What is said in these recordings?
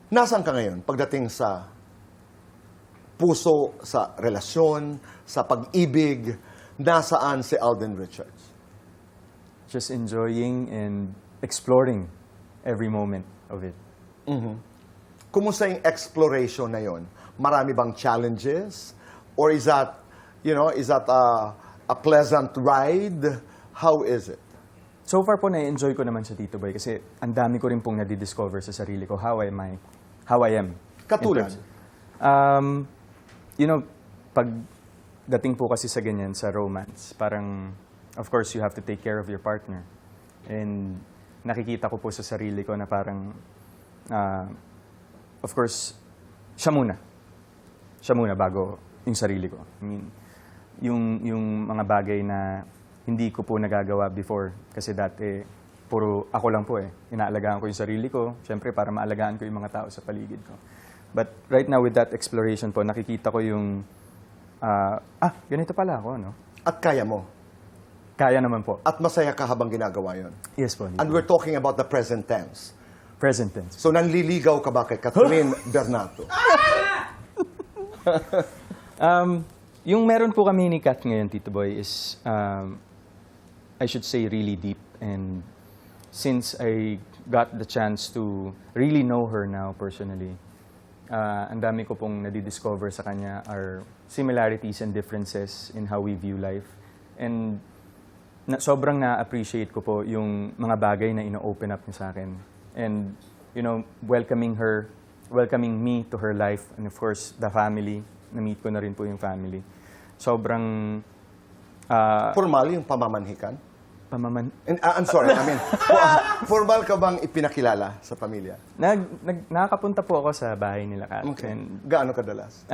Nasaan ka ngayon pagdating sa puso, sa relasyon, sa pag-ibig? Nasaan si Alden Richards? Just enjoying and exploring every moment of it. Kumusta yung exploration na yon? Marami bang challenges? Or is that, a pleasant ride? How is it? So far po, na-enjoy ko naman siya, Tito Boy, kasi ang dami ko rin pong nadidiscover sa sarili ko, how I am. Katulad? Pag dating po kasi sa ganyan, sa romance, parang, of course, you have to take care of your partner. And nakikita ko po sa sarili ko na parang, of course, siya muna bago yung sarili ko. I mean, yung mga bagay na hindi ko po nagagawa before. Kasi dati, puro ako lang po eh. Inaalagaan ko yung sarili ko, syempre para maalagaan ko yung mga tao sa paligid ko. But right now, with that exploration po, nakikita ko yung, ganito pala ako, no? At kaya mo? Kaya naman po. At masaya ka habang ginagawa yon? Yes po. And we're talking about the present tense. Present tense. So nanliligaw ka ba kay Catherine Bernato? Yung meron po kami ni Kat ngayon, Tito Boy, is, I should say, really deep. And since I got the chance to really know her now personally, ang dami ko pong nadidiscover sa kanya are similarities and differences in how we view life. And sobrang na-appreciate ko po yung mga bagay na ino-open up niya sa akin. And, welcoming me to her life, and of course, the family. Na-meet ko na rin po yung family. Sobrang... Formal yung pamamanhikan? Pamaman... I'm sorry, formal ka bang ipinakilala sa pamilya? Nakakapunta po ako sa bahay nila, Kat. Okay. And, Gaano kadalas?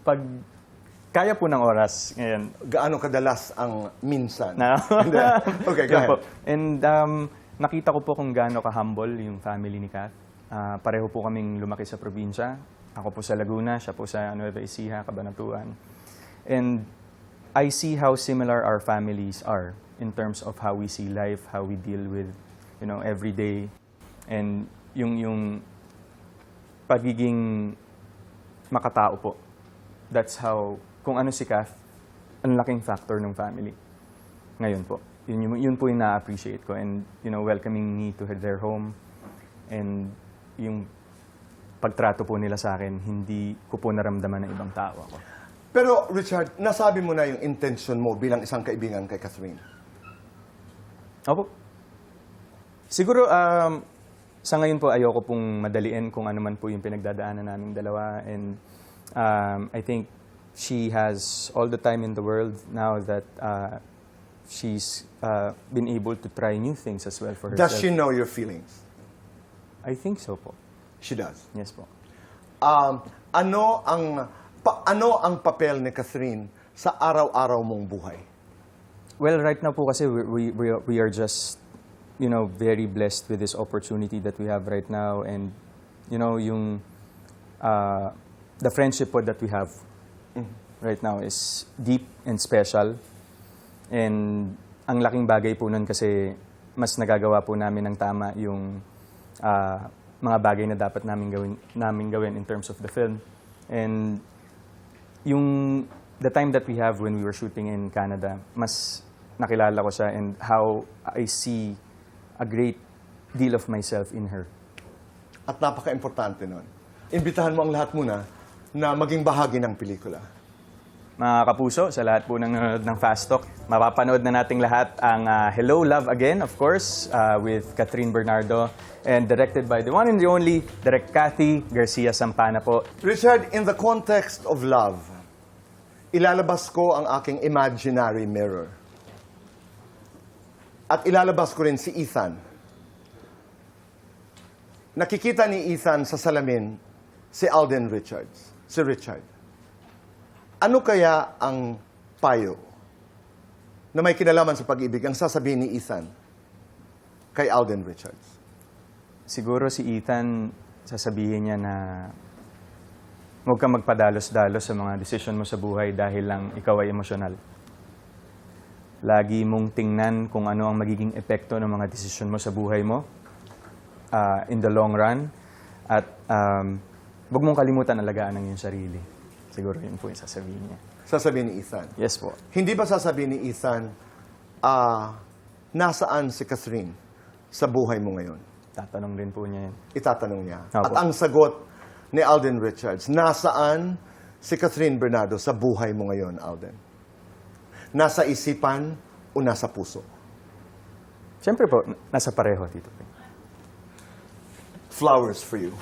pag kaya po ng oras ngayon. Gaano kadalas ang minsan? No. Hindi. Okay, go ahead. And nakita ko po kung gaano ka-humble yung family ni Kat. Pareho po kaming lumaki sa probinsya. Ako po sa Laguna, siya po sa Nueva Ecija, Cabanatuan. And I see how similar our families are in terms of how we see life, how we deal with, every day. And yung pagiging makatao po. That's how, kung ano si Kath, ang laking factor ng family. Ngayon po. Yun po yung na-appreciate ko. And, welcoming me to their home. And yung pagtrato po nila sa akin, hindi ko po naramdaman ng ibang tao ako. Pero, Richard, nasabi mo na yung intention mo bilang isang kaibigan kay Catherine. Opo. Siguro, sa ngayon po, ayoko pong madaliin kung ano man po yung pinagdadaanan naming dalawa. And I think she has all the time in the world now that she's been able to try new things as well for herself. Does she know your feelings? I think so po. She does. Yes po. Ano ang papel ni Catherine sa araw-araw mong buhay? Well, right now po kasi we are just, very blessed with this opportunity that we have right now. And, yung the friendship po that we have right now is deep and special. And ang laking bagay po nun kasi mas nagagawa po namin ng tama yung mga bagay na dapat namin gawin in terms of the film. And the time that we have when we were shooting in Canada, mas nakilala ko siya and how I see a great deal of myself in her. At napaka-importante nun. Imbitahan mo ang lahat muna na maging bahagi ng pelikula. Mga kapuso, sa lahat po ng nanonood ng Fast Talk, mapapanood na nating lahat ang Hello, Love Again, of course, with Catherine Bernardo, and directed by the one and the only, Direk Cathy Garcia Sampana po. Richard, in the context of love, ilalabas ko ang aking imaginary mirror. At ilalabas ko rin si Ethan. Nakikita ni Ethan sa salamin si Alden Richards, si Richard. Ano kaya ang payo na may kinalaman sa pag-ibig ang sasabihin ni Ethan kay Alden Richards? Siguro si Ethan, sasabihin niya na huwag kang magpadalos-dalos sa mga desisyon mo sa buhay dahil lang ikaw ay emosyonal. Lagi mong tingnan kung ano ang magiging epekto ng mga desisyon mo sa buhay mo. in the long run. At huwag mong kalimutan alagaan ang iyong sarili. Siguro yun po yung sasabihin niya. Sasabihin ni Ethan. Yes po. Hindi ba sasabihin ni Ethan, nasaan si Catherine sa buhay mo ngayon? Tatanong rin po niya yun. Itatanong niya. Opo. At ang sagot ni Alden Richards, nasaan si Catherine Bernardo sa buhay mo ngayon, Alden? Nasa isipan o nasa puso? Siyempre po, nasa pareho, Tito Boy. Flowers for you.